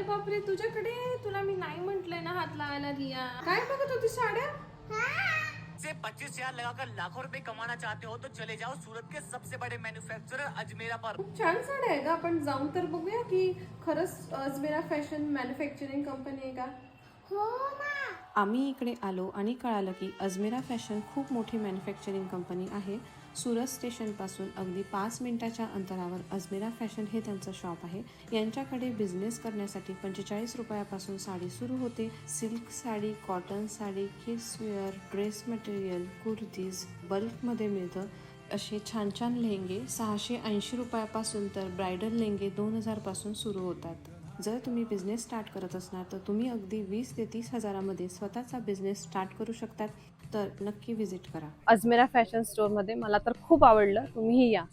बापरे, तुझ्याकडे, तुला मी नाही म्हंटलय ना हात लावायला रिया. काय बघत होती साड्या? से 25,000 लगाकर लाखों रुपए कमाना चाहते हो तो चले जाओ सूरत के सबसे बड़े मैन्युफैक्चरर अजमेरा पर। खूप छान साड्या आहे का? आपण जाऊन तर बघूया की खरंच अजमेरा फॅशन मॅन्युफॅक्चरिंग कंपनी आहे का? आम्ही इकडे आलो आणि कळालं की अजमेरा फॅशन खूप मोठी मॅन्युफॅक्चरिंग कंपनी आहे. सुरत स्टेशनपासून अगदी 5 मिनिटाच्या अंतरावर अजमेरा फॅशन हे त्यांचं शॉप आहे. यांच्याकडे बिझनेस करण्यासाठी 45 रुपयापासून साडी सुरू होते. Silk sari, cotton sari, kidswear, dress material, kurtis बल्कमध्ये मिळतं. असे छान छान लेहंगे 680 रुपयापासून तर ब्रायडल लेहंगे 2000 पासून सुरू होतात. जर तुम्ही बिझनेस स्टार्ट करत असणार तर तुम्ही अगदी 20 ते 30 हजारामध्ये स्वतःचा बिझनेस स्टार्ट करू शकतात. तर नक्की व्हिजिट करा अजमेरा फॅशन स्टोअरमध्ये. मला तर खूप आवडलं, तुम्हीही या.